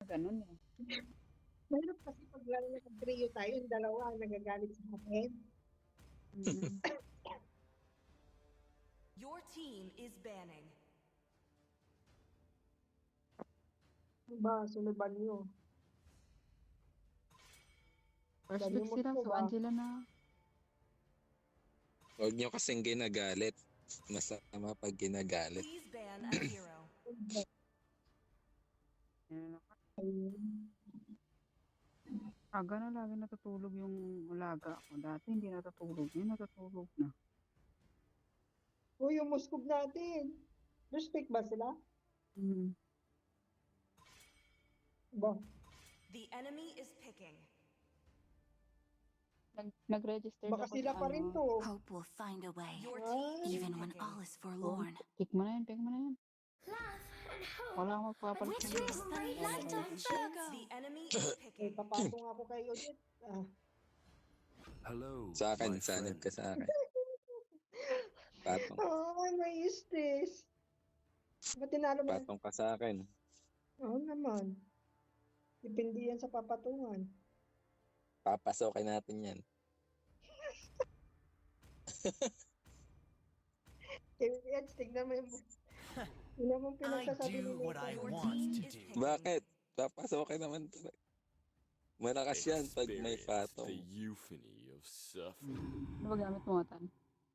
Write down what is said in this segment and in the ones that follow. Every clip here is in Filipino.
Ganun eh. Mahirap kasi pag lalo na trio tayo, yung dalawa ang nagagalit sa akin. Your team is banning. Ba, suluban nyo. First Dali pick mo sila, po so ba? Angela na. Huwag nyo kasing ginagalit. Masama pag ginagalit. Please ban a hero. Aga na lagi natutulog yung alaga ko. Dati hindi natutulog. Ngayon natutulog na. Uy, yung muskog natin. Respect ba sila? Ba? The enemy is picking. Nag-register Baka ako sila sa pa rin ano. to. Hope will find a way, Your team is even when picking. all is forlorn. Pick mo na yan, pick mo na yan. Wala akong magpapalit ng Witness the light of Virgo. The enemy is Eh, picking. papatong ako kay Odette. Hello, Sa akin, my sanib friend. ka sa akin. Patong. May stress. Ba't tinalo mo? Patong ka sa akin. Oo naman. Depende yan sa papatungan. Papasokin natin yan. Eds, tignan mo yung... Tignan mo yung I pinagsasabi do nila. what I Your want team to is do. picking. Bakit? Papasokin naman talaga. Malakas yan pag may Experience patong. the euphony of suffering. Ano ba gamit mo, Tan?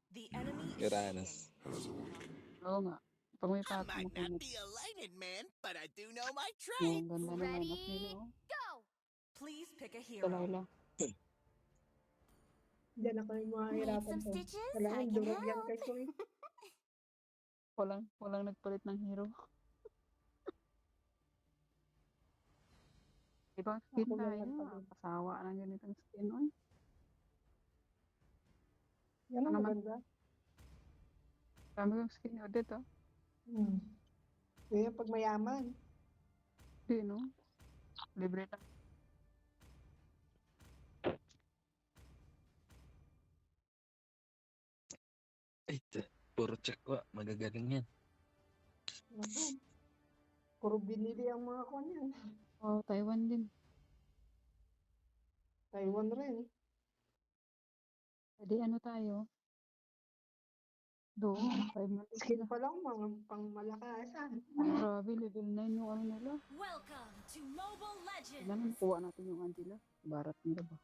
The enemy is Uranus. picking. Oo nga. Pag may I patong might mo not kumit. be a lightning man, but I do know my Oh, trade. ganda na nanas nila. Oh. Please pick a Ito hero. Laila. Diyan ako yung mga hirapan to. Wala I kang can durog yan help. kay Soy. Walang nagpalit ng hero. Ibang skin Ako tayo. naman pala. Pasawa ng ganitong skin. Oy. Yan ang naman. maganda. Dami yung skin ni Odette, oh. Kaya pag mayaman. Hindi, no? Libre lang. Ay, puro tsakwa. Magagaling yan. Naku. Puro binili ang mga kanyan. Oh, Taiwan din. Taiwan rin. Pwede ano tayo? Doon, 5 months Skin na. pa lang, mga pang malakasan. Grabe, level 9 yung ano nila. Welcome to Mobile Legends. Kailangan kuha natin yung Angela. Barat nila ba?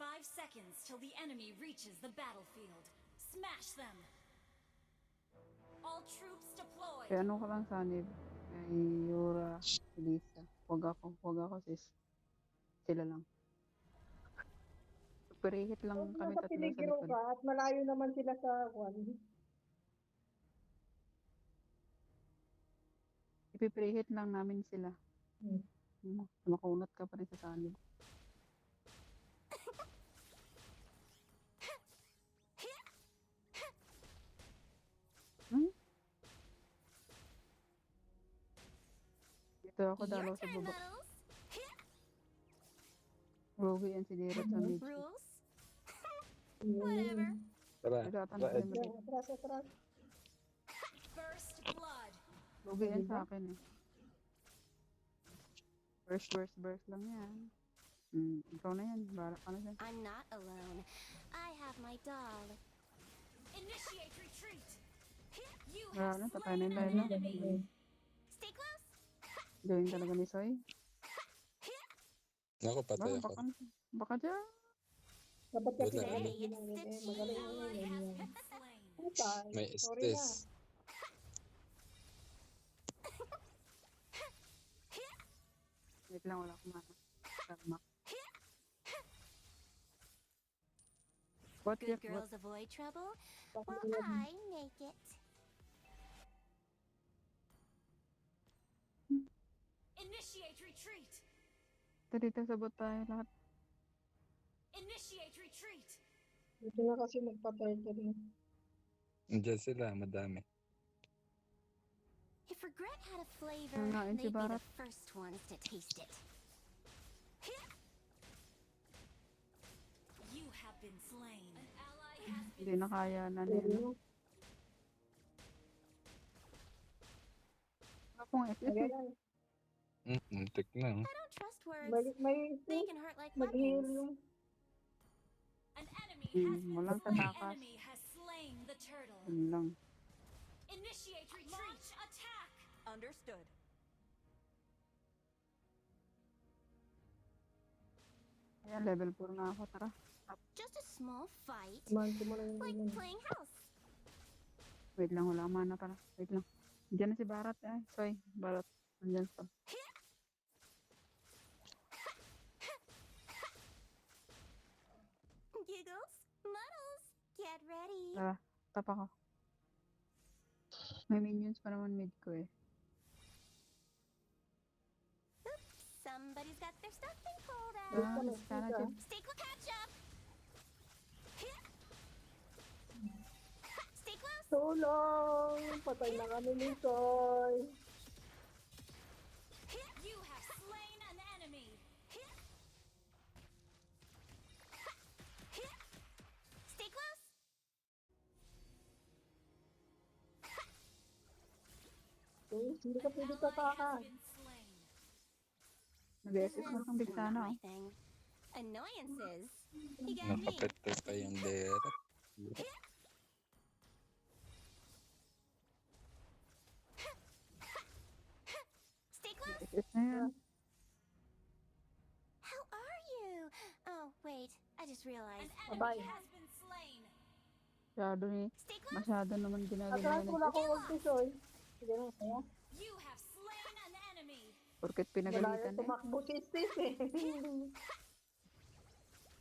5 seconds till the enemy reaches the battlefield. Smash them. All troops deployed. Kaya ano ka lang sanib? Kay Yura, Elisa. Huwag ako sis. Sila lang. Perihit lang kami Nasa tatlo sa Piligro likod. ka at malayo naman sila sa kwan. Ipiprihit lang namin sila. Makunat ka pa rin sa sanib. Dito ako dalaw sa baba. Rogi yan si Dira sa mid. Rules? Whatever. Tara. Dito ata Tara, na Ed. mid. Atras. First blood. Rogi yan sa akin eh. Burst lang yan. Ikaw na yan. Barak ka na dyan. I'm not alone. I have my doll. Initiate retreat. You Wala have na, patay slain na an yung Laila. enemy. Stay close. Gawin talaga ni Soy. Ako, patay ako. Baka dyan. Dapat kasi Wala, ano? magaling Ally mo has yan. been slain. Patay. May Sorry na. estes. Wait lang, wala akong mana. Tama. What Good if, girls avoid trouble, while Patay. I make it. Initiate retreat. dito sabot tayo lahat. Initiate retreat. Dito na kasi magpatay ka rin. Andiyan sila, madami. If regret had a flavor, Nangain si they'd be the Barat. first ones to taste it. You have been slain. An ally has Hindi been na kaya na Sorry nila. na. Wala pong FF Kaya eh. lang. Muntik na. I don't trust words. May They can hurt like mag-heal weapons. yung An enemy has been walang slain. tatakas. Enemy has slain the turtle. Yun lang. Initiate retreat. Launch attack. Understood. Ayan, level 4 na ako. Tara. Just a small fight. manto mo lang Like yun. playing house. Wait lang, wala mana para. Wait lang. Diyan na si Barat. Soy, Barat. Andyan pa. Giggles, muddles, get ready. Tara, tap ako. May minions pa naman mid ko eh. Somebody's got their stuffing pulled Ah, out. sana dyan. Steak will catch up. Stay close. Tulong! Patay na kami ni Soy. You have slain an enemy. Stay close. Hindi ka pwede Ally tataka. has been slain. Nag-SS na kang big sana. My thing. Annoyances. You got me. Nakapete pa yung deret. Stay close. SS na yan. How are you? Oh, wait. I just An realized. enemy Bye-bye. has been slain. Stay close. Masyado naman ginagawa Atras na. wala akong ulti, Soy. Sige na, kaya. You have slain an enemy. Porket Wala pinagalitan yung eh. tumakbo si Steve eh.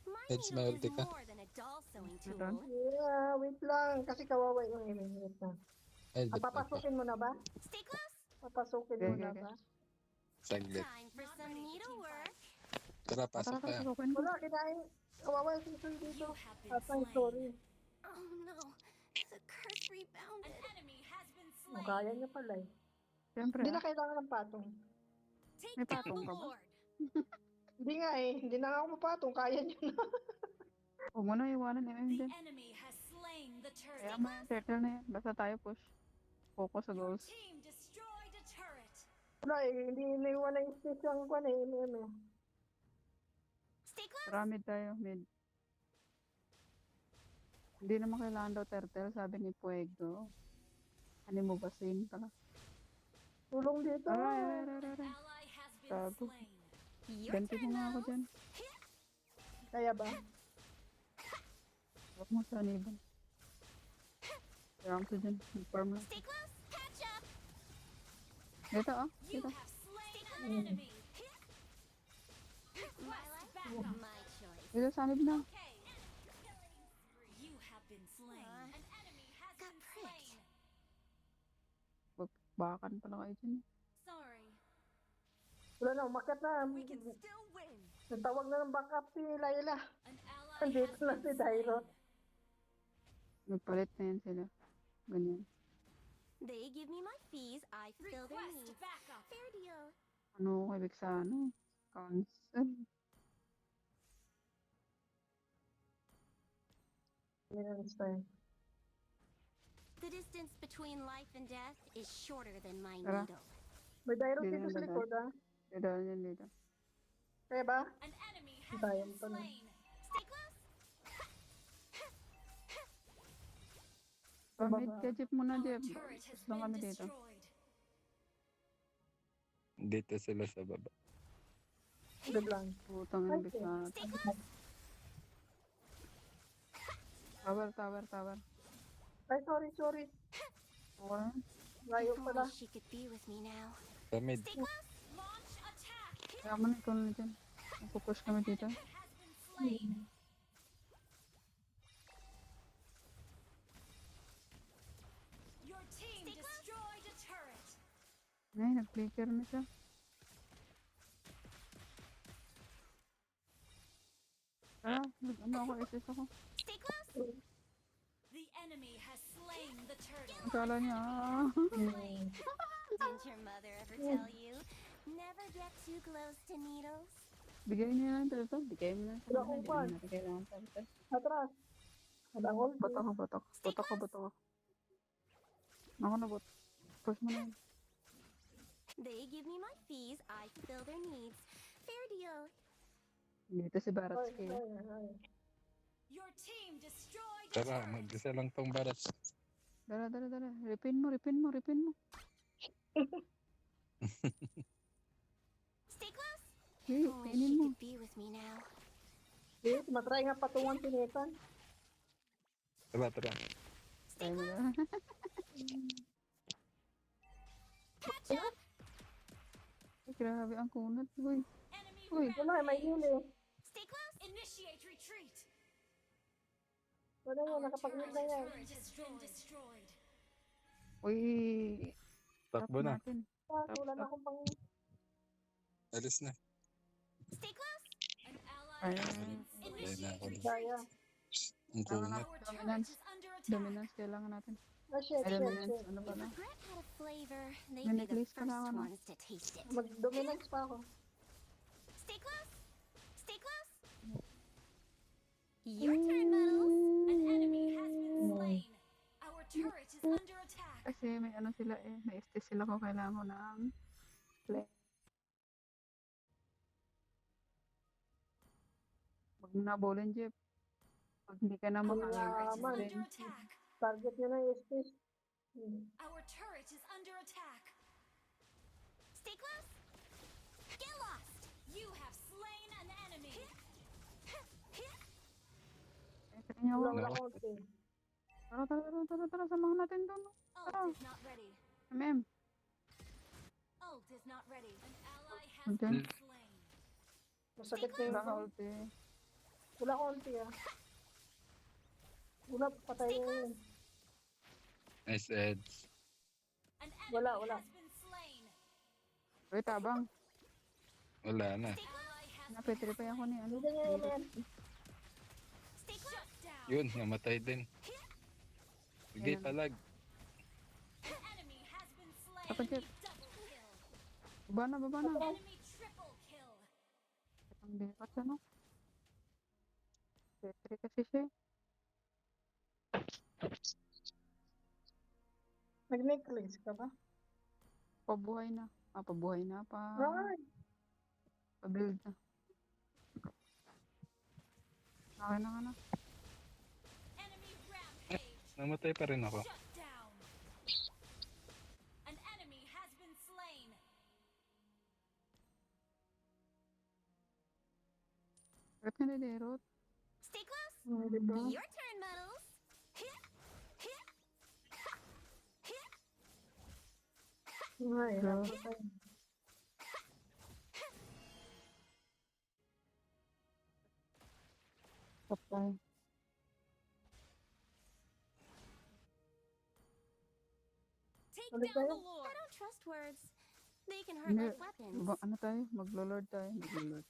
My It's needle multi is ka. more than a doll sewing Meron? tool. Yeah, wait lang. Kasi kawawa yung wait na. Ay, Ah, ba't pa? papasukin mo na ba? Stay close. Papasukin Okay, mo na okay, ba? Saglit. Time for some needlework. Tara, Tara, pasok tara, ka. susukin ko. Wala, kinain. Kawawa yung Soy dito. You have been Atay, slain. sorry. Oh no. The curse An rebounded. enemy has been Oh, slain. kaya niya pala eh. Siyempre Hindi na ah. kailangan ng patong. Take May down patong the ka ba? Lord. Hindi nga eh. Hindi na ako mapatong. Kaya niya na. Huwag mo na iwanan yung MM The din. enemy has slain the Kaya turtle. mo yung turtle na yan. Basta tayo push. Focus sa Your goals. team destroyed a turret. Wala eh. Hindi naiwan na yung space yung kwan eh. Stay close. Tara, mid tayo. Mid. Hindi naman kailangan daw turtle. Sabi ni Puego. Ano mo ba sin? Tara. Tulong dito. Aray. Ally has been Gago. slain. Your Ganti ko turn, nga ako love. dyan. Kaya ba? Huwag mo sa anibon. Kaya ko dyan. Farm lang. Stay close. Catch up. Dito ah. You Dito. have slain an enemy. My Request life, backup. my choice. Dito sa anib na. Okay. You have been slain. An enemy has Got been pricked. slain. Bakan pala kayo dyan. Sorry. Wala na. Umakyat na. We can still win. Nagtawag na ng backup si Layla. An ally Andito has na been si Dairo. slain. Nagpalit na yan sila. Ganyan. They give me my fees. I fulfill their Request needs. backup. Fair deal. Ano ko ibig sa ano? Cancel. Yan ang style. The distance between life and death is shorter than my Tara. needle. May Dairo Hindi dito na sa nagdaan. likod ah. Dito yan dito. Kaya ba? An enemy has Sayang been pala. slain. Stay close. Pamit ka Jeep muna Our Jeep. turret has Lang been kami dito. destroyed. Dito sila sa baba. Good lang. Putang ina ibig sa Stay close. Tower, tower, tower. Ay, sorry. Tower. Layo If pala. only she could be with me now. Sa mid. Stay close. Launch attack. Kaya mo na ikaw na dyan. Pupush kami dito. Has been slain. Your team destroyed a turret. Ay, nag-flicker na siya. Tara, ano ako, SS ako. Stay close. The enemy has slain the turtle. Ang kala niya, ah. Didn't your mother ever tell you? Never get too close to needles. Bigay niya lang turtle. Bigay mo na. Wala akong Hindi pan. mo natin kailangan turtle. Atras. Wala akong ulti. Boto ko, boto ko. Boto ko, boto ko. Ako na bot. Push mo na yun. They give me my fees, I fulfill their needs. Fair deal. Dito si Ay, Baratski. ay, ay. Your team destroyed a Tara, turret. mag-isa lang tong barat. Dala, dala, dala. Ripin mo, ripin mo, ripin mo. Stay close. Hey, Only kainin she mo. could be with me now. Yes, matry nga patungan si Nathan. Tara, tara. Tayo mo na. Catch up. Ay, grabe ang kunat. Uy, Enemy Uy. Wala, may huli. Stay close. Initiate retreat. Wala yan, Our nakapag-hit na yan. turret has been destroyed. uy. Takbo Tap na. natin. Ah, wala na akong pang... Alis na. Stay close. An ally Ay, has been Wala na initiate ako. Kaya. Ang kunat. Our turret Dominance. is under attack. Dominance kailangan natin. Ah, shit, Ay, shit, dominance. shit. Ano If pala? regret had a flavor, they'd May be the necklace ka first na, ano? ones to taste it. Mag-dominance pa ako. Stay close. Stay close. Your turn, Muddles. An enemy has been slain. Our turret is under attack. Kasi may ano sila eh. May ST sila ko kailangan ko ng play. Huwag mo na bowling, Jeff. Pag hindi ka na Our makakita. turret is man. under attack. Target nyo na yung space. Our turret is under attack. Stay close. Get lost. You have slain an enemy. Eh, sa kanya Wala ako. na konti. Tara, tara, tara, tara, tara. Samahan natin doon. Ult is not ready. MM. Ult is not ready. An ally has Okay. been slain. Masakit na Wala ka yung... ulti. Wala konti ah. Wala, patay na yun. Nice edge. An enemy Wala. has been slain. Uy, tabang. Wala na. Ally has Napetripay ako ni ano. Hindi niya yun yan. Stay close. shut down. Yun, namatay din. Sige, Ayan. palag. An enemy has been slain. Dapat Enemy yun. double kill. Baba na, baba na. Enemy triple kill. Ang bigat ano. Petri kasi siya. eh. Nag-necklace ka ba? Pabuhay na. Pabuhay na. Ay! Pa-build na. Okay na ka na. Enemy rampage. Namatay pa rin ako. Shut down. An enemy has been slain. Ba't ka nilirot? Stay close. Hindi ba? Your turn, Muddles. Ay, Girl. napatay. Patay. Take Ulit down the tayo? Lord. I don't trust words. They can hurt Hindi. like weapons. Ano tayo? Maglo-lord tayo. Maglo-lord.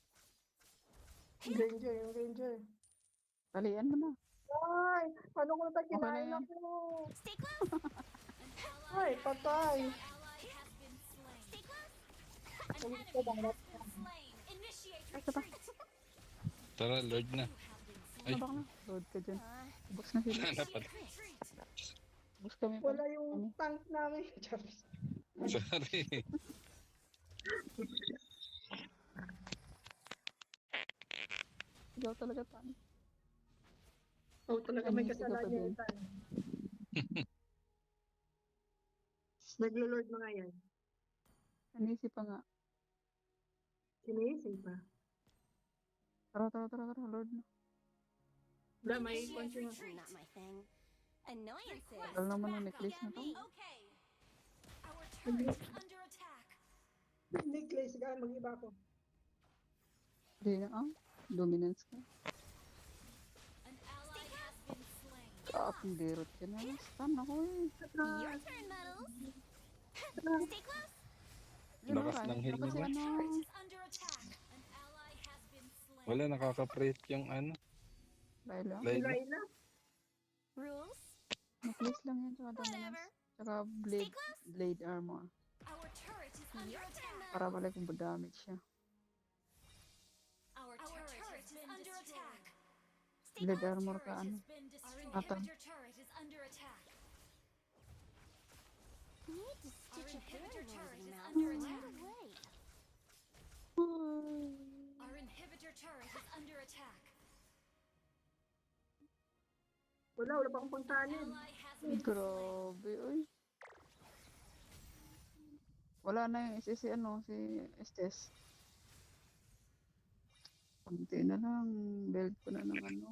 Ranger, yung ranger. Talian mo na. Ay! Paano ko na kinain yan. ako? Stay close. An ally Ay, patay. has been slain. Stay close. An Ulit enemy ko ba? has been slain. Initiate Ay, ito pa. retreat. Tara, Lord na. You have been slain. Ay. Tabak na. Load ka dyan. Uh, Books na sila. Initiate retreat. Books kami pa. Wala yung tank namin. Charis. Sorry. Ikaw talaga tayo. Oh, talaga may Nanisig kasalanan ako dun. yung tank. Naglo-lord mga yan. Anisi pa nga. Sinisi pa. Tara, tara, tara, tara. Lord na. Wala, may Initiate konti nga. retreat. not my thing. Annoyances. Request Wala naman yung backup. necklace na to. Okay. Our turret is under attack. Necklace ka, mag-iba ko. Hindi na ah. Dominance ka. An ally has been slain. Ang derot ka na. Stun ako eh. Your turn, Muddles. Stay close. Yun, Lakas kaya ng ko heal kasi nila. ano. Turret is under attack. An ally has been slain. Wala, nakaka-prate yung ano. Layla. Layla. Layla? Rules. Necklace lang yan. Tsaka Whatever. dominance. Tsaka blade. Blade armor. Our turret is under attack. Para balik kung damage siya. Our turret is under attack. Blade Our armor ka turret ano. has been destroyed. Atan. Your turret is under attack. Need to Our stitch a hair inhibitor turret nosy is mouth. under Right attack. away. Our inhibitor turret is under attack. Wala pa akong pangkanin. Ally has been slain. Grabe, uy. Wala na yung si ano, si Estes. Kunti na lang. Build ko na ng ano.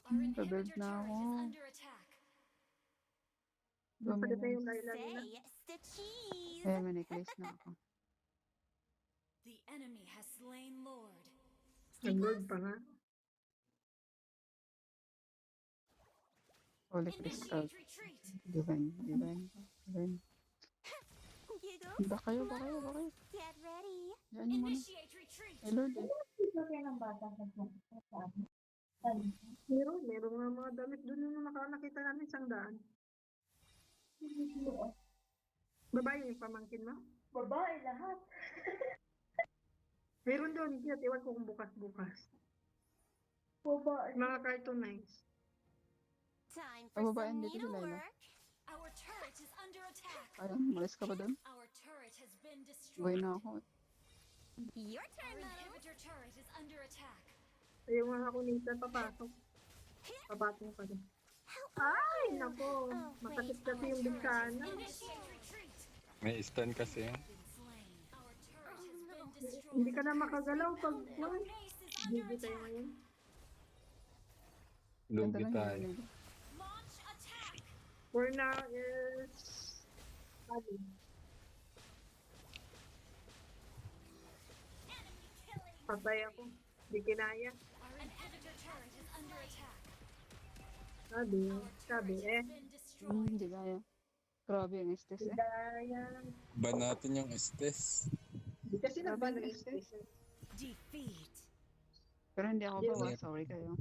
Our Pabuild inhibitor na turret ako. is under attack. Napagod na yung Dominance. Layla nila. Say stitchies. Eh, may necklace na ako. The enemy has slain Lord. Nag-gold pa nga. Holy Crystal. Initiate retreat. Divine. Giggles. Ba kayo? Get ready. Yan yung muna. Initiate retreat. Ay, Lord. Eh. Meron nga mga damit doon yung nakita namin isang daan. Babae yung pamangkin mo? Babae lahat. Meron doon, kaya iwan ko kung bukas-bukas. Babae. Mga cartoonize. Time Ang for babae some dito si Layla. needlework. Our turret is under attack. Ayun, malis ka ba doon? Our turret has been Buhay destroyed. na ako. Your Our turn, Muddles. inhibitor turret is under attack. Ayaw nga ako nito, papasok. Papasok pa din. Ay, nako. Masakit kasi yung bintana. Initiate retreat. May stun kasi. Been slain. Our turret has been destroyed. Hindi ka na makagalaw pag Our base is under Hindi tayo attack. ngayon. Ganda Lugi lang tayo. yun. Launch attack. For now is... Ali. Enemy killing. Patay ako. Hindi kinaya. Our inhibitor turret is under attack. Sabi, Our sabi turret eh. has been destroyed. Hindi kaya. Grabe yung Estes eh. Kaya. Ban natin yung Estes. Hindi kasi Grabe nagban yung ng Estes. Defeat. Pero hindi ako Yes. bawa. Sorry kayo.